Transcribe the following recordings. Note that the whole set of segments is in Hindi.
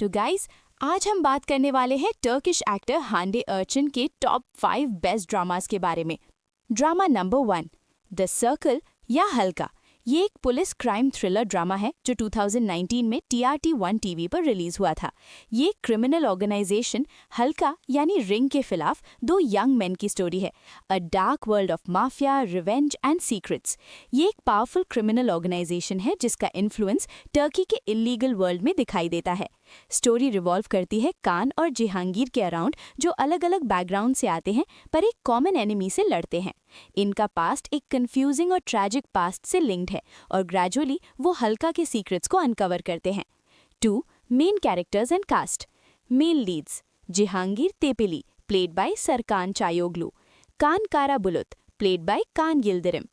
तो गाइस, आज हम बात करने वाले हैं टर्किश एक्टर हांडे अर्चन के टॉप 5 बेस्ट ड्रामास के बारे में। ड्रामा नंबर 1, द सर्कल या हल्का। ये एक पुलिस क्राइम थ्रिलर ड्रामा है जो 2019 में TRT1 टीवी पर रिलीज हुआ था। ये क्रिमिनल ऑर्गेनाइजेशन हल्का यानी रिंग के खिलाफ दो यंग मेन की स्टोरी है। अ dark world of mafia, revenge and secrets. ये एक पावरफुल क्रिमिनल ऑर्गेनाइजेशन है जिसका इन्फ्लुएंस टर्की के इलीगल वर्ल्ड में दिखाई देता है। स्टोरी रिवॉल्व करती है कान और जहांगीर के अराउंड, जो अलग अलग बैकग्राउंड से आते हैं पर एक कॉमन एनिमी से लड़ते हैं। इनका पास्ट एक कंफ्यूजिंग और ट्रैजिक पास्ट से लिंक्ड है और ग्रेजुअली वो हल्का के सीक्रेट्स को अनकवर करते हैं। 2. Main characters and cast. Male leads: Jahangir Tepeli, played by Serkan Cayoglu. Kaan Karabulut, played by Kaan Yildirim.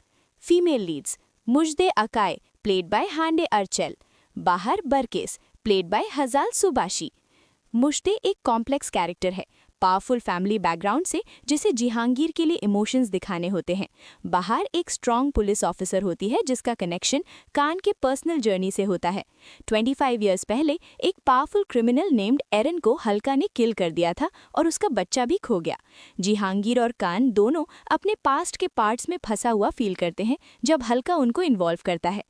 Female leads: Mujde Akay, played by Hande Ercel. Bahar Berkes, played by Hazal Subasi. मुश्ते एक कॉम्प्लेक्स कैरेक्टर है, पावरफुल फैमिली बैकग्राउंड से जिसे जहांगीर के लिए इमोशंस दिखाने होते हैं। बाहर एक स्ट्रॉन्ग पुलिस ऑफिसर होती है जिसका कनेक्शन कान के पर्सनल जर्नी से होता है। 25 इयर्स पहले एक पावरफुल क्रिमिनल नेम्ड एरन को हल्का ने किल कर दिया था और उसका बच्चा भी खो गया। जहांगीर और कान दोनों अपने पास्ट के पार्ट्स में फंसा हुआ फील करते हैं जब हल्का उनको इन्वॉल्व करता है।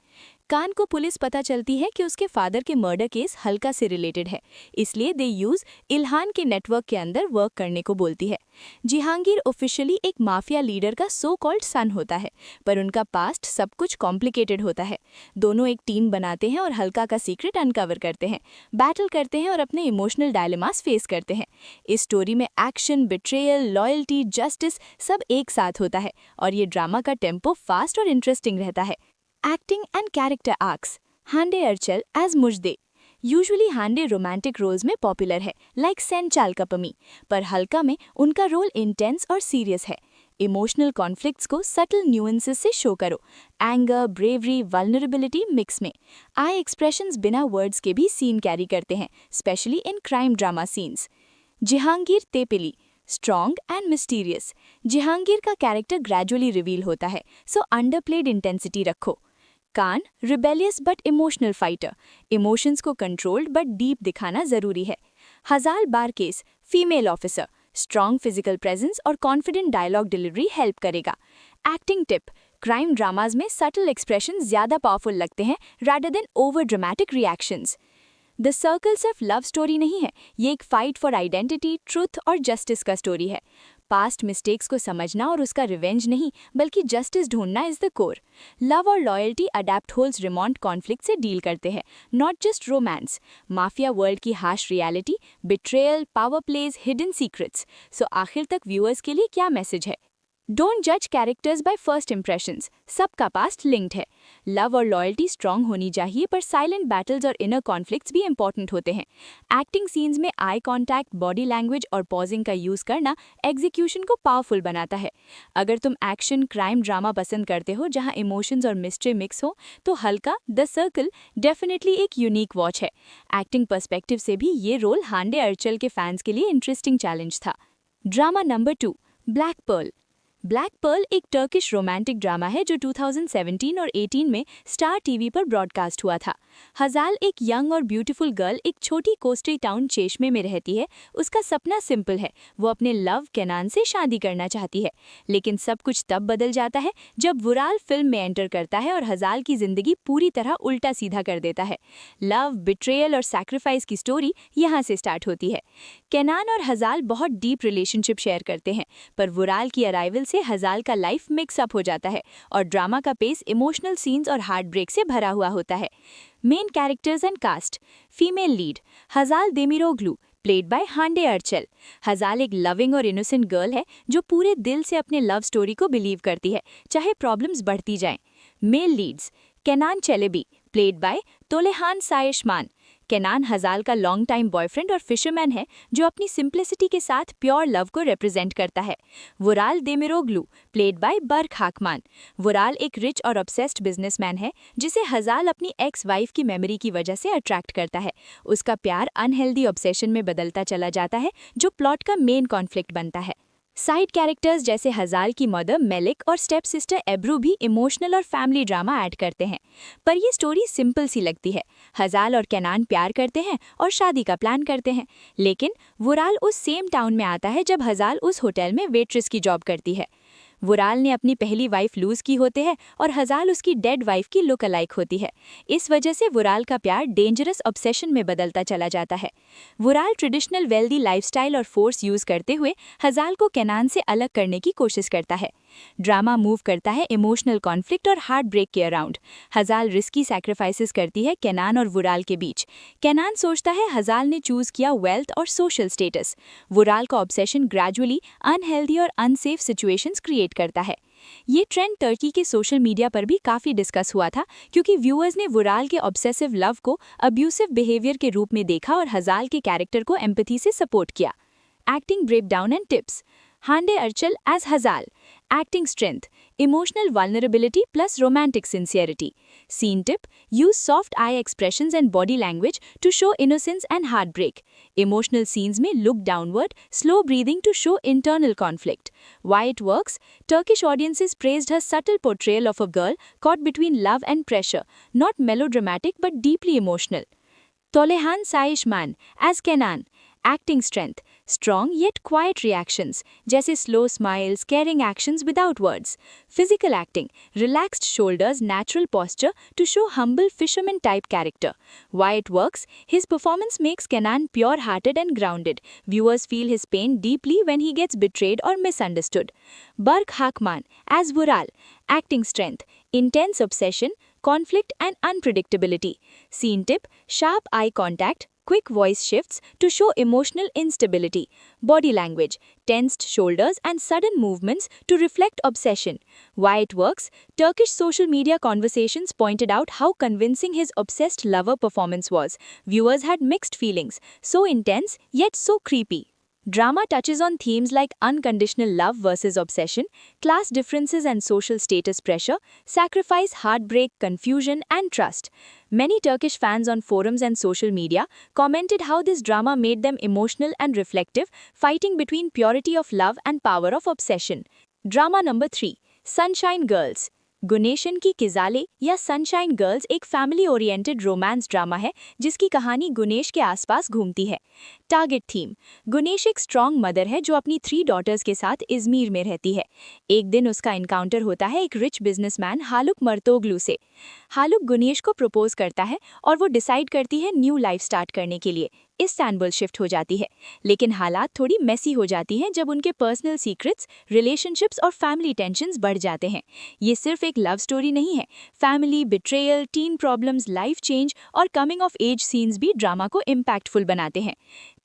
कान को पुलिस पता चलती है कि उसके फादर के मर्डर केस हल्का से रिलेटेड है, इसलिए दे यूज इल्हान के नेटवर्क के अंदर वर्क करने को बोलती है। जहांगीर ऑफिशियली एक माफिया लीडर का सो कॉल्ड सन होता है, पर उनका पास्ट सब कुछ कॉम्प्लिकेटेड होता है। दोनों एक टीम बनाते हैं और हल्का का सीक्रेट अनकवर करते हैं, बैटल करते हैं और अपने इमोशनल डायलेमास फेस करते हैं। इस स्टोरी में एक्शन, बिट्रेयल, लॉयल्टी, जस्टिस सब एक साथ होता है और ये ड्रामा का टेम्पो फास्ट और इंटरेस्टिंग रहता है। Acting and character arcs. Hande Ercel as मुजदे। यूजुअली हांडे रोमांटिक रोल्स में पॉपुलर है, लाइक सेन चालकपमी, पर हल्का में उनका रोल इंटेंस और सीरियस है। इमोशनल कॉन्फ्लिक्ट्स को सटल न्यूएंसेस से शो करो, एंगर, ब्रेवरी, वल्नरेबिलिटी मिक्स में। आई एक्सप्रेशंस बिना वर्ड्स के भी सीन कैरी करते हैं, specially in crime drama scenes. Jahangir Tepeli, strong and mysterious. Jahangir का कैरेक्टर ग्रेजुअली रिवील होता है, सो अंडरप्लेड इंटेंसिटी रखो। Kaan, rebellious but emotional fighter, emotions को कंट्रोल्ड बट डीप दिखाना जरूरी है। Hazal Barkes, female officer, strong physical presence और कॉन्फिडेंट डायलॉग डिलीवरी हेल्प करेगा। एक्टिंग टिप: क्राइम ड्रामाज में सटल एक्सप्रेशन ज्यादा पावरफुल लगते हैं rather than over dramatic reactions. The circle सिर्फ लव स्टोरी नहीं है, ये एक फाइट फॉर आइडेंटिटी, ट्रुथ और जस्टिस का स्टोरी है। पास्ट मिस्टेक्स को समझना और उसका रिवेंज नहीं बल्कि जस्टिस ढूंढना इज द कोर। लव और loyalty adept holes remote conflict से डील करते हैं, not just romance. Mafia world की harsh reality, betrayal, power plays, hidden secrets. So आखिर तक व्यूअर्स के लिए क्या मैसेज है? डोंट जज कैरेक्टर्स बाय फर्स्ट इंप्रेशंस, सबका पास्ट लिंक्ड है। लव और लॉयल्टी स्ट्रांग होनी चाहिए, पर साइलेंट बैटल्स और इनर कॉन्फ्लिक्ट्स भी इंपॉर्टेंट होते हैं। एक्टिंग सीन्स में आई कांटेक्ट, बॉडी लैंग्वेज और पॉजिंग का यूज करना एग्जीक्यूशन को पावरफुल बनाता है। अगर तुम एक्शन क्राइम ड्रामा पसंद करते हो जहां इमोशंस और मिस्ट्री मिक्स हो, तो हल्का द सर्कल डेफिनेटली एक यूनिक वॉच है। एक्टिंग पर्सपेक्टिव से भी ये रोल हांडे अर्चल के फैंस के लिए इंटरेस्टिंग चैलेंज था। Drama number 2, black pearl. Black pearl एक टर्किश रोमांटिक ड्रामा है जो 2017 और 18 में स्टार टीवी पर ब्रॉडकास्ट हुआ था। हजाल एक यंग और ब्यूटीफुल गर्ल एक छोटी कोस्टल टाउन चेशमे में रहती है। उसका सपना सिंपल है, वो अपने लव केनान से शादी करना चाहती है। लेकिन सब कुछ तब बदल जाता है जब वुराल फिल्म में एंटर करता है और हजाल की जिंदगी पूरी तरह उल्टा सीधा कर देता है। लव, बिट्रेयल और सैक्रिफाइस की स्टोरी यहाँ से स्टार्ट होती है। केनान और हजाल बहुत डीप रिलेशनशिप शेयर करते हैं, पर वुराल की अराइवल से हजाल का लाइफ मिक्सअप हो जाता है और ड्रामा का पेस इमोशनल सीन्स और हार्ट ब्रेक से भरा हुआ होता है। Main characters and cast. Female lead Hazal Demiroglu, played by Hande Ercel. Hazal एक लविंग और इनोसेंट गर्ल है जो पूरे दिल से अपने लव स्टोरी को बिलीव करती है, चाहे प्रॉब्लम्स बढ़ती जाएं। Male leads Kenan Celebi, played by Tolehan Sayshman. Kenan Hazal का लॉन्ग टाइम बॉयफ्रेंड और फिशरमैन है जो अपनी सिंप्लिसिटी के साथ प्योर लव को रिप्रेजेंट करता है। वुराल देमिरोग्लू, प्लेड बाय बर्क हाकमान। वुराल एक रिच और ऑब्सेस्ड बिजनेसमैन है जिसे हजाल अपनी एक्स वाइफ की मेमोरी की वजह से अट्रैक्ट करता है। उसका प्यार अनहेल्दी ऑब्सेशन में बदलता चला जाता है जो प्लॉट का मेन कॉन्फ्लिक्ट बनता है। साइड कैरेक्टर्स जैसे हजाल की मदर मेलिक और स्टेप सिस्टर एब्रू भी इमोशनल और फैमिली ड्रामा ऐड करते हैं। पर ये स्टोरी सिंपल सी लगती है। हजाल और केनान प्यार करते हैं और शादी का प्लान करते हैं, लेकिन वुराल उस सेम टाउन में आता है जब हजाल उस होटल में वेट्रेस की जॉब करती है। वुराल ने अपनी पहली वाइफ लूज की होते हैं और हजाल उसकी डेड वाइफ की लुक अलाइक होती है। इस वजह से वुराल का प्यार डेंजरस ऑब्सेशन में बदलता चला जाता है। वुराल ट्रेडिशनल वेल्दी लाइफस्टाइल और फोर्स यूज करते हुए हजाल को केनान से अलग करने की कोशिश करता है। ड्रामा मूव करता है इमोशनल कॉन्फ्लिक्ट और हार्ट ब्रेक के अराउंड। हजाल रिस्की सैक्रिफाइसेस करती है केनान और वुराल के बीच। केनान सोचता है हजाल ने चूज किया वेल्थ और सोशल स्टेटस। वुराल का ऑब्सेशन ग्रेजुअली अनहेल्दी और अनसेफ सिचुएशंस क्रिएट करता है। ये ट्रेंड टर्की के सोशल मीडिया पर भी काफी डिस्कस हुआ था, क्योंकि व्यूअर्स ने वुराल के ऑब्सेसिव लव को अब्यूसिव बिहेवियर के रूप में देखा और हजाल के कैरेक्टर को एम्पैथी से सपोर्ट किया। Acting breakdown and tips. Hande Ercel as Hazal. Acting strength, emotional vulnerability plus romantic sincerity. Scene tip, use soft eye expressions and body language to show innocence and heartbreak. Emotional scenes में look downward, slow breathing to show internal conflict. Why it works? Turkish audiences praised her subtle portrayal of a girl caught between love and pressure, not melodramatic but deeply emotional. Tolehan Saishman as Kenan. Acting strength, strong yet quiet reactions, जैसे slow smiles, caring actions without words. Physical acting, relaxed shoulders, natural posture to show humble fisherman type character. Why it works? His performance makes Kenan pure-hearted and grounded. Viewers feel his pain deeply when he gets betrayed or misunderstood. Berk Hakman as Vural. Acting strength, intense obsession, conflict and unpredictability. Scene tip, sharp eye contact, quick voice shifts to show emotional instability. Body language, tensed shoulders and sudden movements to reflect obsession. Why it works? Turkish social media conversations pointed out how convincing his obsessed lover performance was. Viewers had mixed feelings, so intense yet so creepy. Drama touches on themes like unconditional love versus obsession, class differences and social status pressure, sacrifice, heartbreak, confusion, and trust. Many Turkish fans on forums and social media commented how this drama made them emotional and reflective, fighting between purity of love and power of obsession. Drama number 3, Sunshine Girls. गुनेशन की किजाले या सनशाइन गर्ल्स एक फैमिली ओरिएंटेड रोमांस ड्रामा है जिसकी कहानी गुनेश के आसपास घूमती है। टारगेट थीम, गुनेश एक स्ट्रॉन्ग मदर है जो अपनी 3 डॉटर्स के साथ इजमीर में रहती है। एक दिन उसका इनकाउंटर होता है एक रिच बिजनेसमैन हालुक मर्तोग्लू से। हालुक गुनेश को प्रपोज करता है और वो डिसाइड करती है न्यू लाइफ स्टार्ट करने के लिए इस्तांबुल शिफ्ट हो जाती है। लेकिन हालात थोड़ी मेसी हो जाती हैं जब उनके पर्सनल सीक्रेट्स, रिलेशनशिप्स और फैमिली टेंशन्स बढ़ जाते हैं। ये सिर्फ एक लव स्टोरी नहीं है। Family, betrayal, teen problems, life change और कमिंग ऑफ एज सीन्स भी ड्रामा को इम्पैक्टफुल बनाते हैं।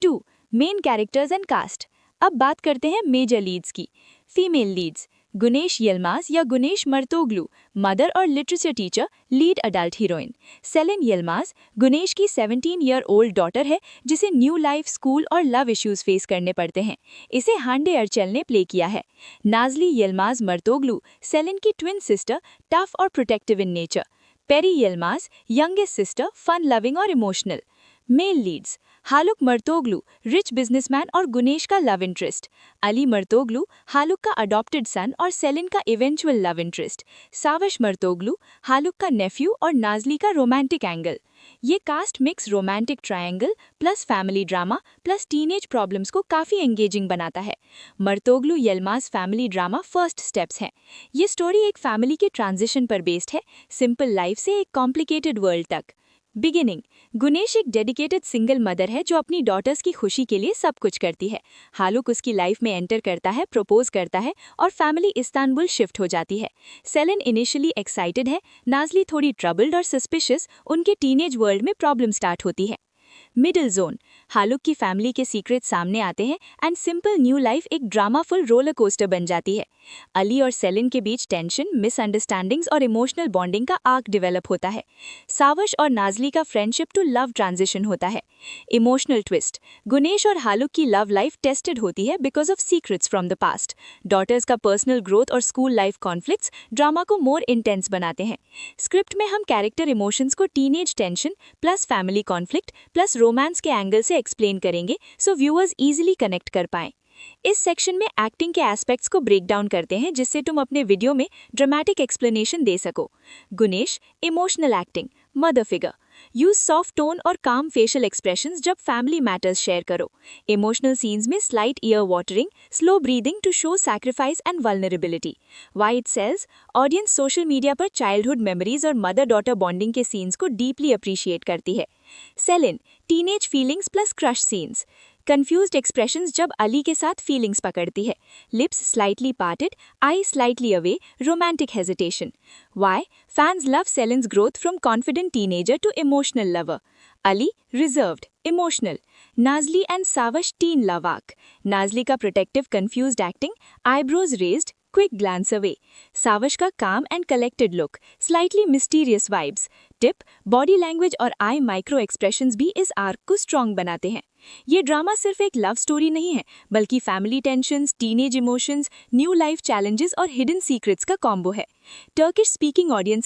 2. Main characters and cast. अब बात करते हैं मेजर लीड्स की। फीमेल लीड्स, गुनेश यिल्माज या गुनेश मर्तोग्लू, मदर और literature teacher, lead adult heroine. Selin Yilmaz, Gunes की 17-year-old डॉटर है जिसे न्यू लाइफ, स्कूल और लव इश्यूज फेस करने पड़ते हैं। इसे हांडे अर्चल ने प्ले किया है। नाजली यिल्माज मर्तोग्लू, सेलिन की ट्विन सिस्टर, टफ और protective in nature. Peri Yilmaz, youngest sister, fun loving और emotional. Male leads, Haluk Mertoglu, rich businessman और गुनेश का love interest. Ali Mertoglu, Haluk का अडॉप्टेड सन और सेलिन का eventual love interest. Savas Mertoglu, Haluk का नेफ्यू और नाजली का रोमांटिक एंगल। ये cast mix romantic triangle plus family drama plus teenage problems को काफ़ी एंगेजिंग बनाता है। मर्तोग्लू यिल्माज फैमिली ड्रामा फर्स्ट स्टेप्स हैं। ये स्टोरी एक फैमिली के ट्रांजिशन पर बेस्ड है, सिंपल लाइफ से एक कॉम्प्लिकेटेड वर्ल्ड तक। बिगिनिंग, गुनेश एक डेडिकेटेड सिंगल मदर है जो अपनी डॉटर्स की खुशी के लिए सब कुछ करती है। हालुक उसकी लाइफ में एंटर करता है, प्रपोज करता है और फैमिली इस्तांबुल शिफ्ट हो जाती है। सेलिन इनिशियली एक्साइटेड है, नाजली थोड़ी ट्रबल्ड और सस्पिशियस, उनके टीनेज वर्ल्ड में प्रॉब्लम स्टार्ट होती है। मिडिल जोन, हालुक की फैमिली के सीक्रेट सामने आते हैं एंड सिंपल न्यू लाइफ एक ड्रामाफुल रोलर कोस्टर बन जाती है। अली और सेलिन के बीच टेंशन, मिसअंडरस्टैंडिंग्स और इमोशनल बॉन्डिंग का आर्क डेवलप होता है। सावश और नाजली का फ्रेंडशिप टू लव ट्रांजिशन होता है। इमोशनल ट्विस्ट, गुनेश और हालुक की लव लाइफ टेस्टेड होती है because of secrets from the past. Daughters का पर्सनल ग्रोथ और स्कूल लाइफ कॉन्फ्लिक्ट्स ड्रामा को मोर इंटेंस बनाते हैं। स्क्रिप्ट में हम कैरेक्टर इमोशंस को teenage tension plus family conflict plus romance के एंगल से एक्सप्लेन करेंगे सो व्यूअर्स इजीली कनेक्ट कर पाएं। इस सेक्शन में एक्टिंग के एस्पेक्ट्स को ब्रेक डाउन करते हैं जिससे तुम अपने वीडियो में ड्रामेटिक एक्सप्लेनेशन दे सको। Gunes, emotional acting, mother figure. Use soft tone और काम फेशियल एक्सप्रेशंस जब फैमिली मैटर्स शेयर करो। इमोशनल सीन्स में slight ear watering, slow breathing to show sacrifice and vulnerability. Why it sells, audience social media पर चाइल्डहुड मेमोरीज और मदर डॉटर बॉन्डिंग के सीन्स को डीपली अप्रिशिएट करती है। Selin, teenage feelings plus crush scenes. Confused expressions जब अली के साथ फीलिंग्स पकड़ती है। Lips slightly parted, I slightly away, romantic hesitation. Why? Fans love Selin's growth from confident teenager to emotional lover. Ali, reserved, emotional. Nazli and Savash teen love arc. Nazli का protective confused acting, eyebrows raised, quick glance away. Savash का calm and collected look, slightly mysterious vibes. Tip, body language और eye micro expressions भी इस आर्क को स्ट्रॉन्ग बनाते हैं। ये ड्रामा सिर्फ एक लव स्टोरी नहीं है, बल्कि family tensions, teenage emotions, new life challenges और हिडन सीक्रेट्स का कॉम्बो है। Turkish speaking audience